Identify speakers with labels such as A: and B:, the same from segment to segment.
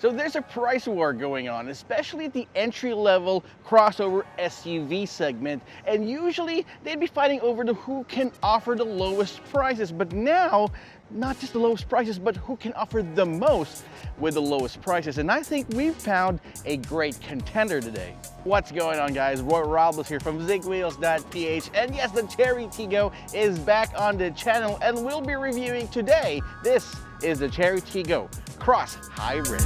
A: So there's a price war going on, especially at the entry-level crossover SUV segment. And usually they'd be fighting over who can offer the lowest prices. But now, not just the lowest prices, but who can offer the most with the lowest prices. And I think we've found a great contender today. What's going on, guys? Roy Robles here from Zigwheels.Ph. And yes, the Chery Tiggo is back on the channel and we'll be reviewing today. This is the Chery Tiggo Cross Hybrid.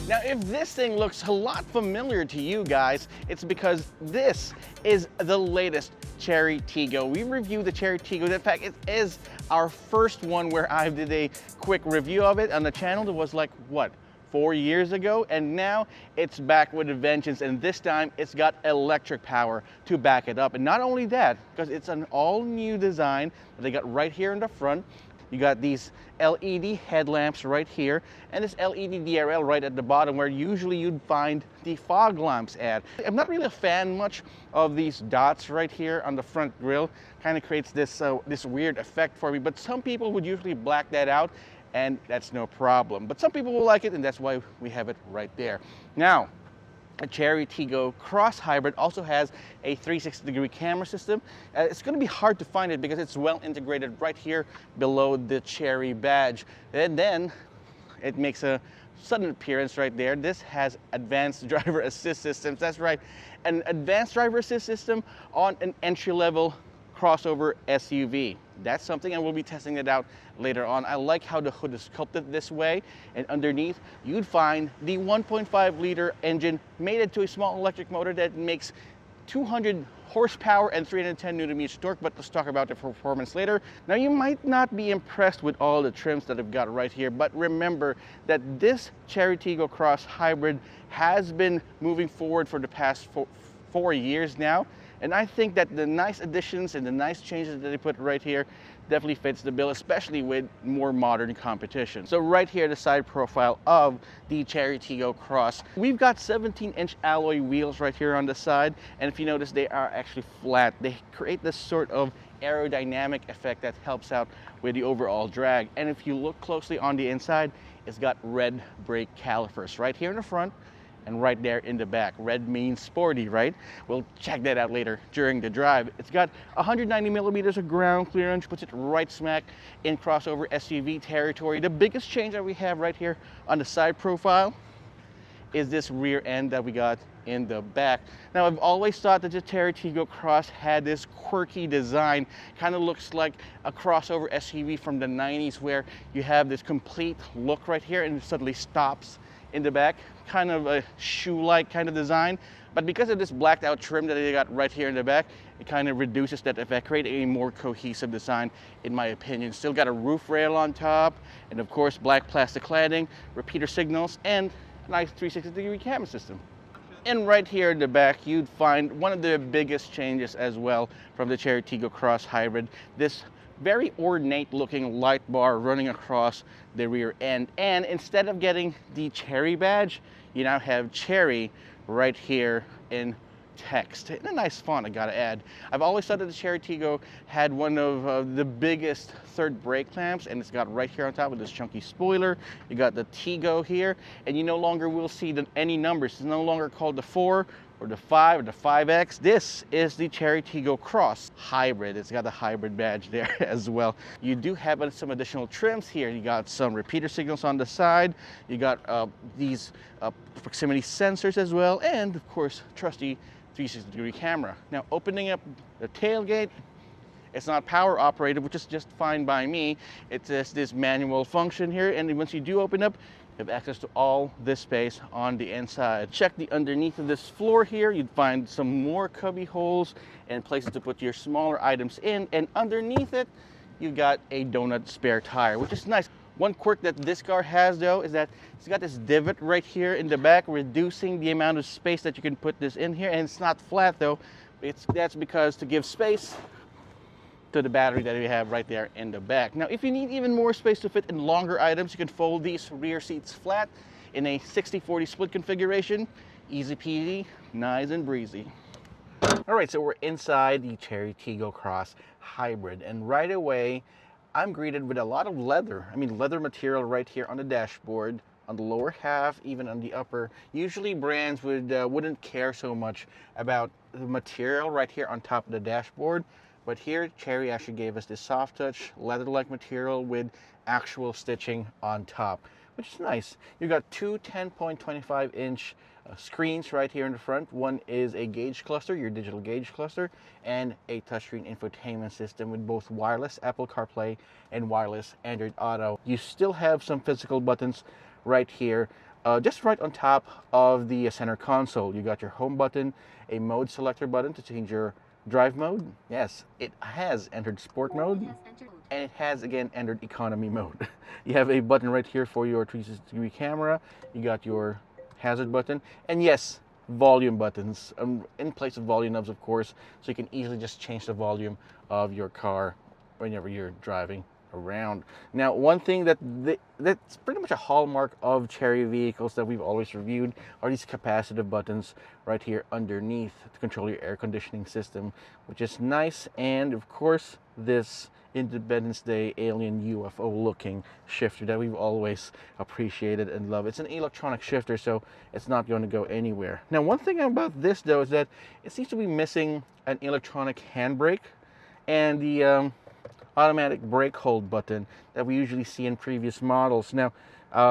A: Now, if this thing looks a lot familiar to you guys, it's because this is the latest Chery Tiggo. We reviewed the Chery Tiggo. In fact, it is our first one where I did a quick review of it on the channel. It was like, what, 4 years ago? And now it's back with a vengeance, and this time it's got electric power to back it up. And not only that, because it's an all-new design that they got right here in the front. You got these LED headlamps right here, and this LED DRL right at the bottom where usually you'd find the fog lamps at. I'm not really a fan much of these dots right here on the front grille. Kind of creates this weird effect for me, but some people would usually black that out, and that's no problem. But some people will like it, and that's why we have it right there. Now, a Chery Tiggo Cross Hybrid also has a 360-degree camera system. It's going to be hard to find it because it's well integrated right here below the Chery badge. And then it makes a sudden appearance right there. This has advanced driver assist systems. That's right, an advanced driver assist system on an entry-level crossover SUV. That's something, and we'll be testing it out later on. I like how the hood is sculpted this way, and underneath you'd find the 1.5 liter engine made into a small electric motor that makes 200 horsepower and 310 Nm torque, but let's talk about the performance later. Now, you might not be impressed with all the trims that I've got right here, but remember that this Chery Tiggo Cross Hybrid has been moving forward for the past 4 years now. And I think that the nice additions and the nice changes that they put right here definitely fits the bill, especially with more modern competition. So right here, the side profile of the Chery Tiggo Cross. We've got 17-inch alloy wheels right here on the side. And if you notice, they are actually flat. They create this sort of aerodynamic effect that helps out with the overall drag. And if you look closely on the inside, it's got red brake calipers right here in the front and right there in the back. Red means sporty, right? We'll check that out later during the drive. It's got 190 millimeters of ground clearance, puts it right smack in crossover SUV territory. The biggest change that we have right here on the side profile is this rear end that we got in the back. Now, I've always thought that the Chery Tiggo Cross had this quirky design. Kind of looks like a crossover SUV from the 90s where you have this complete look right here and it suddenly stops in the back, kind of a shoe-like kind of design. But because of this blacked out trim that they got right here in the back, it kind of reduces that effect, creating a more cohesive design in my opinion. Still got a roof rail on top, and of course black plastic cladding, repeater signals, and a nice 360-degree camera system. And right here in the back, you'd find one of the biggest changes as well from the Chery Tiggo Cross Hybrid. This very ornate looking light bar running across the rear end. And instead of getting the Chery badge, you now have Chery right here in text. In a nice font, I gotta add. I've always thought that the Chery Tiggo had one of the biggest third brake clamps, and it's got right here on top with this chunky spoiler. You got the Tiggo here, and you no longer will see any numbers. It's no longer called the 4 or the 5 or the 5X. This is the Chery Tiggo Cross Hybrid. It's got the hybrid badge there as well. You do have some additional trims here. You got some repeater signals on the side. You got these proximity sensors as well, and of course, trusty 360-degree camera. Now, opening up the tailgate, it's not power operated, which is just fine by me. It's just this manual function here, and once you do open up, you have access to all this space on the inside. Check the underneath of this floor here. You'd find some more cubby holes and places to put your smaller items in. And underneath it, you got a donut spare tire, which is nice. One quirk that this car has though is that it's got this divot right here in the back, reducing the amount of space that you can put this in here. And it's not flat though. That's because to give space to the battery that we have right there in the back. Now, if you need even more space to fit in longer items, you can fold these rear seats flat in a 60-40 split configuration. Easy peasy, nice and breezy. All right, so we're inside the Chery Tiggo Cross Hybrid, and right away, I'm greeted with a lot of leather. I mean, leather material right here on the dashboard, on the lower half, even on the upper. Usually brands wouldn't care so much about the material right here on top of the dashboard, but here Chery actually gave us this soft touch leather-like material with actual stitching on top, which is nice. You got two 10.25-inch screens right here in the front. One is a gauge cluster, your digital gauge cluster, and a touchscreen infotainment system with both wireless Apple CarPlay and wireless Android Auto. You still have some physical buttons right here, just right on top of the center console. You got your home button, a mode selector button to change your drive mode. Yes, it has entered sport mode, and it has again entered economy mode. You have a button right here for your 360-degree camera. You got your hazard button, and yes, volume buttons in place of volume knobs, of course, so you can easily just change the volume of your car whenever you're driving around. Now, one thing that's pretty much a hallmark of Chery vehicles that we've always reviewed are these capacitive buttons right here underneath to control your air conditioning system, which is nice. And of course, this Independence Day alien UFO looking shifter that we've always appreciated and loved. It's an electronic shifter, so it's not going to go anywhere. Now, one thing about this though is that it seems to be missing an electronic handbrake and the automatic brake hold button that we usually see in previous models. Now,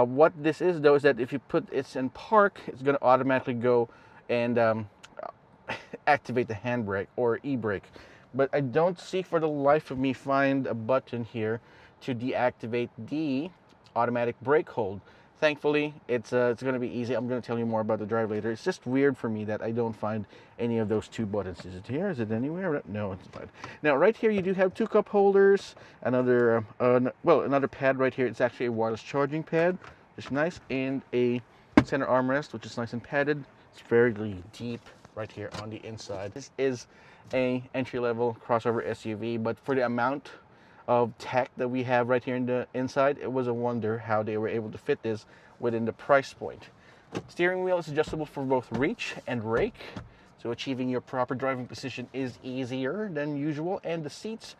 A: what this is though is that if you put it in park, it's going to automatically go and activate the handbrake or e-brake. But I don't see for the life of me find a button here to deactivate the automatic brake hold. Thankfully, it's going to be easy. I'm going to tell you more about the drive later. It's just weird for me that I don't find any of those two buttons. Is it here? Is it anywhere? No, it's not. Now, right here, you do have two cup holders, another pad right here. It's actually a wireless charging pad, which is nice, and a center armrest, which is nice and padded. It's fairly deep right here on the inside. This is a entry-level crossover SUV, but for the amount of tech that we have right here in the inside, it was a wonder how they were able to fit this within the price point. Steering wheel is adjustable for both reach and rake, so achieving your proper driving position is easier than usual, and the seats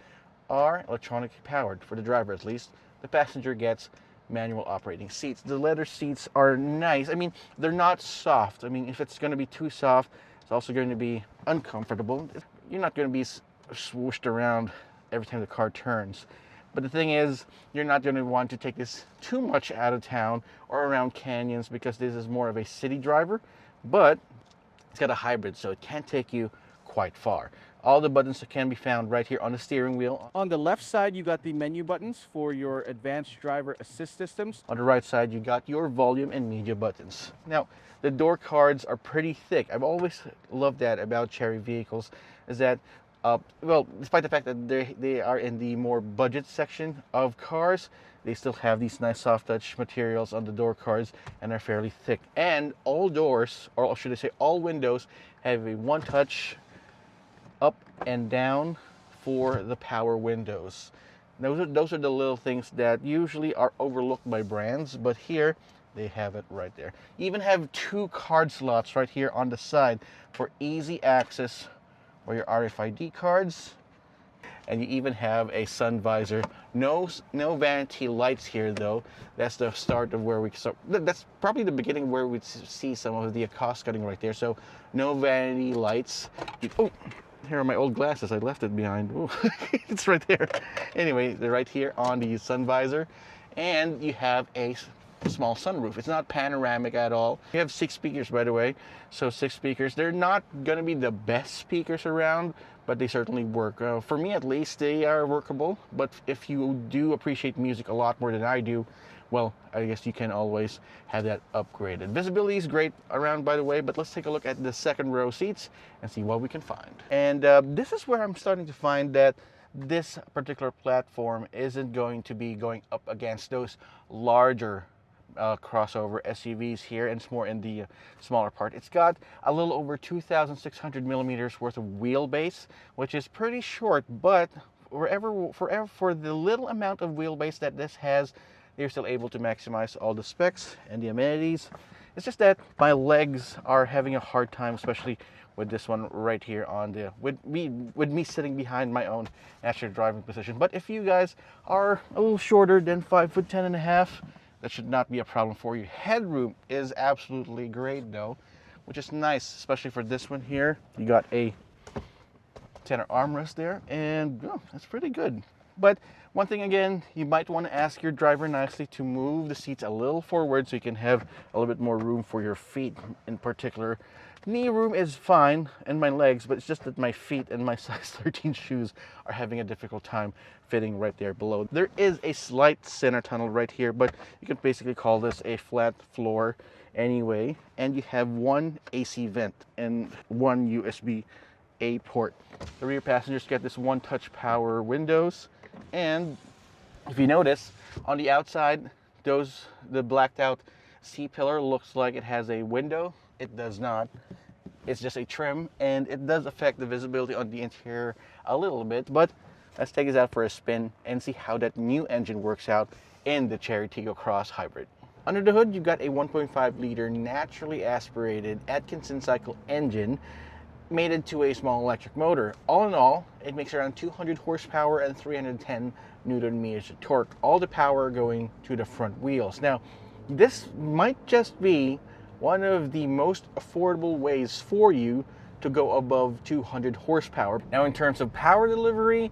A: are electronically powered, for the driver at least. The passenger gets manual operating seats. The leather seats are nice. I mean, they're not soft. I mean, if it's going to be too soft, it's also going to be uncomfortable. You're not going to be swooshed around every time the car turns. But the thing is, you're not going to want to take this too much out of town or around canyons, because this is more of a city driver, but it's got a hybrid, so it can take you quite far. All the buttons can be found right here on the steering wheel.
B: On the left side, you got the menu buttons for your advanced driver assist systems.
A: On the right side, you got your volume and media buttons. Now, the door cards are pretty thick. I've always loved that about Chery vehicles, is that well, despite the fact that they are in the more budget section of cars, they still have these nice soft touch materials on the door cards and are fairly thick. And all doors, or should I say all windows, have a one-touch up and down for the power windows. Those are the little things that usually are overlooked by brands, but here they have it right there. You even have two card slots right here on the side for easy access for your RFID cards, and you even have a sun visor. No vanity lights here though. That's the start of where we start. That's probably the beginning where we see some of the cost cutting right there. So no vanity lights. Oh, here are my old glasses. I left it behind. Oh, it's right there. Anyway, they're right here on the sun visor, and you have a small sunroof. It's not panoramic at all. You have 6 speakers, by the way. So 6 speakers. They're not going to be the best speakers around, but they certainly work. For me at least, they are workable. But if you do appreciate music a lot more than I do, well, I guess you can always have that upgraded. Visibility is great around, by the way, but let's take a look at the second row seats and see what we can find. And this is where I'm starting to find that this particular platform isn't going to be going up against those larger crossover SUVs here, and it's more in the smaller part. It's got a little over 2,600 millimeters worth of wheelbase, which is pretty short, but for the little amount of wheelbase that this has, they're still able to maximize all the specs and the amenities. It's just that my legs are having a hard time, especially with this one right here on the with me sitting behind my own actual driving position. But if you guys are a little shorter than 5'10" and a half, that should not be a problem for you. Headroom is absolutely great though, which is nice, especially for this one here. You got a center armrest there, and oh, that's pretty good. But one thing again, you might want to ask your driver nicely to move the seats a little forward so you can have a little bit more room for your feet in particular. Knee room is fine and my legs, but it's just that my feet and my size 13 shoes are having a difficult time fitting right there below. There is a slight center tunnel right here, but you can basically call this a flat floor anyway. And you have one AC vent and one USB-A port. The rear passengers get this one-touch power windows, and if you notice on the outside, the blacked out C-pillar looks like it has a window. It does not. It's just a trim, and it does affect the visibility on the interior a little bit, but let's take this out for a spin and see how that new engine works out in the Chery Tiggo Cross Hybrid. Under the hood, you've got a 1.5 liter naturally aspirated Atkinson cycle engine mated to a small electric motor. All in all, it makes around 200 horsepower and 310 Newton meters of torque, all the power going to the front wheels. Now, this might just be one of the most affordable ways for you to go above 200 horsepower. Now, in terms of power delivery,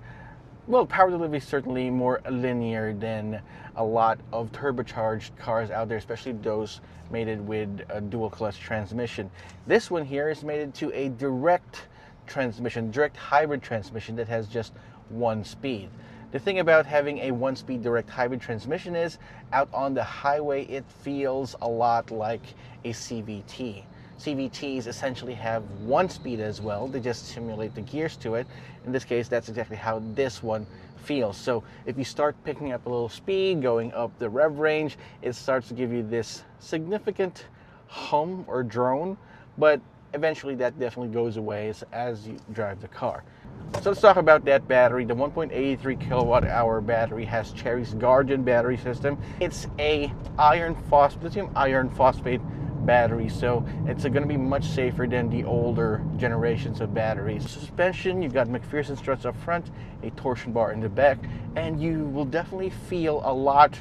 A: well, power delivery is certainly more linear than a lot of turbocharged cars out there, especially those mated with a dual clutch transmission. This one here is mated to a direct transmission, direct hybrid transmission that has just one speed. The thing about having a one-speed direct hybrid transmission is out on the highway it feels a lot like a CVT. CVTs essentially have one speed as well. They just simulate the gears to it. In this case, that's exactly how this one feels. So if you start picking up a little speed, going up the rev range, it starts to give you this significant hum or drone, but eventually that definitely goes away as you drive the car. So let's talk about that battery. The 1.83 kilowatt hour battery has Chery's Guardian battery system. It's a lithium iron phosphate battery, so it's going to be much safer than the older generations of batteries. Suspension, you've got McPherson struts up front, a torsion bar in the back, and you will definitely feel a lot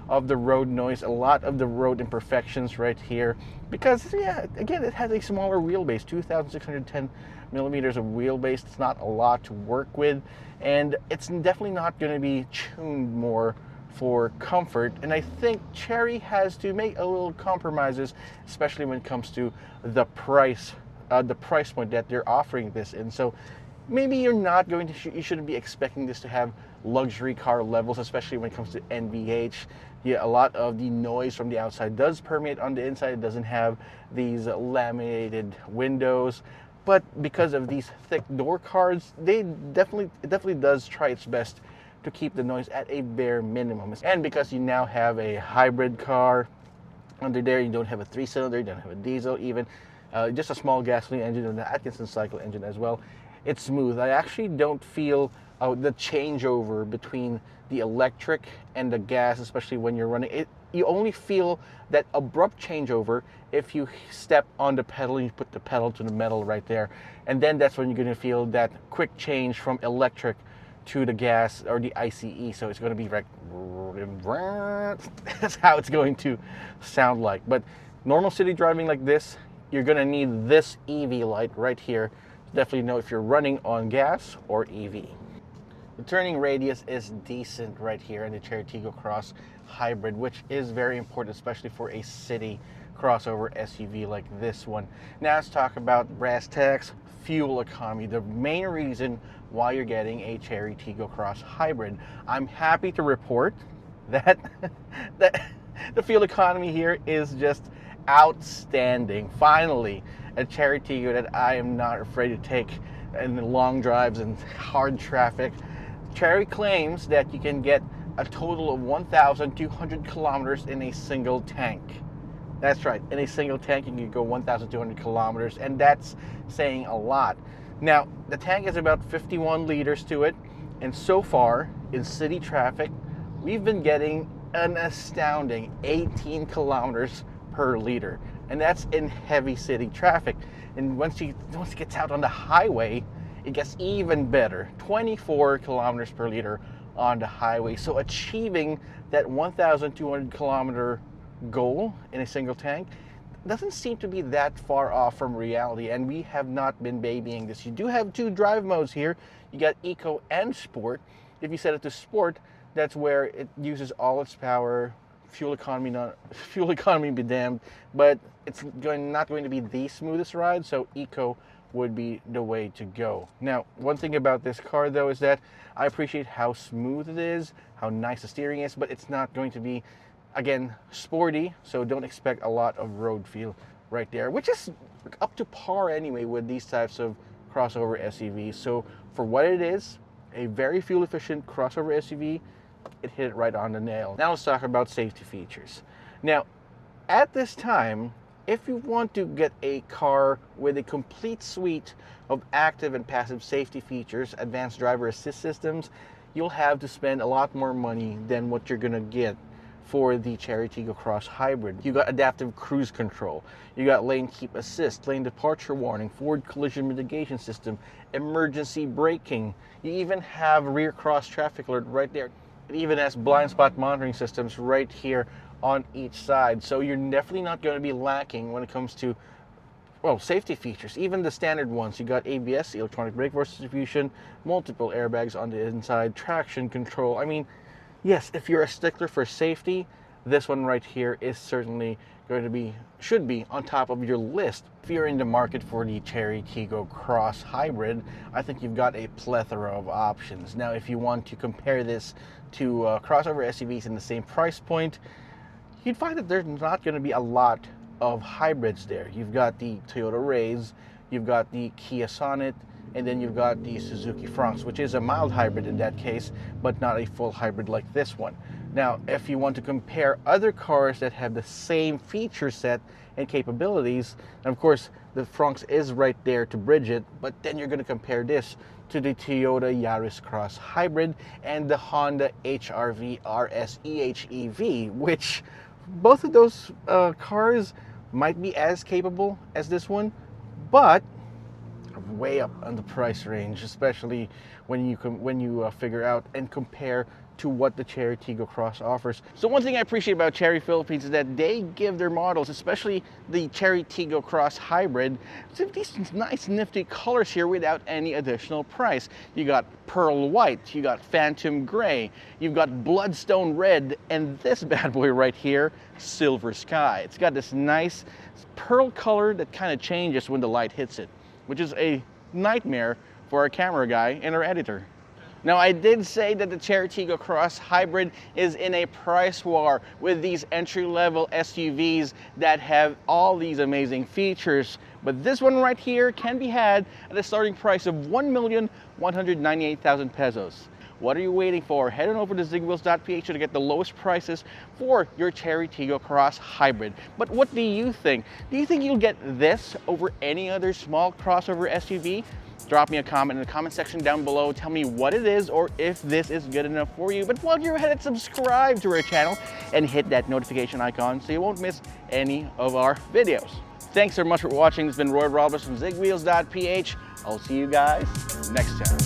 A: of the road noise, a lot of the road imperfections right here, because yeah, again, it has a smaller wheelbase, 2,610 millimeters of wheelbase. It's not a lot to work with, and it's definitely not going to be tuned more for comfort. And I think Chery has to make a little compromises, especially when it comes to the price point that they're offering this in. So maybe you're not going to, you shouldn't be expecting this to have luxury car levels, especially when it comes to NVH. Yeah, a lot of the noise from the outside does permeate on the inside. It doesn't have these laminated windows, but because of these thick door cards, it definitely does try its best to keep the noise at a bare minimum. And because you now have a hybrid car under there, you don't have a 3-cylinder, you don't have a diesel even, just a small gasoline engine and the Atkinson cycle engine as well. It's smooth. I actually don't feel the changeover between the electric and the gas, especially when you're running it. You only feel that abrupt changeover if you step on the pedal and you put the pedal to the metal right there. And then that's when you're going to feel that quick change from electric to the gas or the ICE. So it's going to be like, that's how it's going to sound like. But normal city driving like this, you're going to need this EV light right here to definitely know if you're running on gas or EV. The turning radius is decent right here in the Chery Tiggo Cross Hybrid, which is very important, especially for a city crossover SUV like this one. Now let's talk about brass tacks, fuel economy, the main reason why you're getting a Chery Tiggo Cross Hybrid. I'm happy to report that, the fuel economy here is just outstanding. Finally, a Chery Tiggo that I am not afraid to take in long drives and hard traffic. Chery claims that you can get a total of 1,200 kilometers in a single tank. That's right, in a single tank you can go 1,200 kilometers, and that's saying a lot. Now, the tank has about 51 liters to it, and so far in city traffic, we've been getting an astounding 18 kilometers per liter. and that's in heavy city traffic. And once it gets out on the highway, it gets even better. 24 kilometers per liter on the highway. So achieving that 1,200 kilometer goal in a single tank doesn't seem to be that far off from reality, and we have not been babying this. You do have two drive modes here. You got Eco and Sport. If you set it to Sport, that's where it uses all its power. Fuel economy be damned, but it's not going to be the smoothest ride, so Eco would be the way to go. Now, one thing about this car though is that I appreciate how smooth it is, how nice the steering is, but it's not going to be, again, sporty, so don't expect a lot of road feel right there, which is up to par anyway with these types of crossover SUVs. So for what it is, a very fuel efficient crossover SUV, it hit it right on the nail. Now let's talk about safety features. Now, at this time, if you want to get a car with a complete suite of active and passive safety features, advanced driver assist systems, you'll have to spend a lot more money than what you're gonna get for the Chery Tiggo Cross Hybrid. You got adaptive cruise control, you got lane keep assist, lane departure warning, forward collision mitigation system, emergency braking. You even have rear cross traffic alert right there. It even has blind spot monitoring systems right here on each side. So you're definitely not going to be lacking when it comes to, well, safety features. Even the standard ones. You got ABS, electronic brake force distribution, multiple airbags on the inside, traction control. I mean, yes, if you're a stickler for safety, this one right here is certainly going to be, should be on top of your list. If you're in the market for the Chery Tiggo Cross Hybrid, I think you've got a plethora of options. Now, if you want to compare this to crossover SUVs in the same price point, you'd find that there's not going to be a lot of hybrids there. You've got the Toyota Rays, you've got the Kia Sonet, and then you've got the Suzuki Fronx, which is a mild hybrid in that case, but not a full hybrid like this one. Now, if you want to compare other cars that have the same feature set and capabilities, and of course, the Fronx is right there to bridge it, but then you're going to compare this to the Toyota Yaris Cross Hybrid and the Honda HR-V RS EHEV, which both of those cars might be as capable as this one, but way up on the price range, especially when you figure out and compare to what the Chery Tiggo Cross offers. So one thing I appreciate about Chery Philippines is that they give their models, especially the Chery Tiggo Cross Hybrid, these nice nifty colors here without any additional price. You got pearl white, you got phantom gray, you've got bloodstone red, and this bad boy right here, silver sky. It's got this nice pearl color that kind of changes when the light hits it, which is a nightmare for our camera guy and our editor. Now, I did say that the Chery Tiggo Cross Hybrid is in a price war with these entry-level SUVs that have all these amazing features, but this one right here can be had at a starting price of 1,198,000 pesos. What are you waiting for? Head on over to Zigwheels.Ph to get the lowest prices for your Chery Tiggo Cross Hybrid. But what do you think? Do you think you'll get this over any other small crossover SUV? Drop me a comment in the comment section down below. Tell me what it is or if this is good enough for you. But while you're ahead, subscribe to our channel and hit that notification icon so you won't miss any of our videos. Thanks so much for watching. This has been Roy Robles from Zigwheels.Ph. I'll see you guys next time.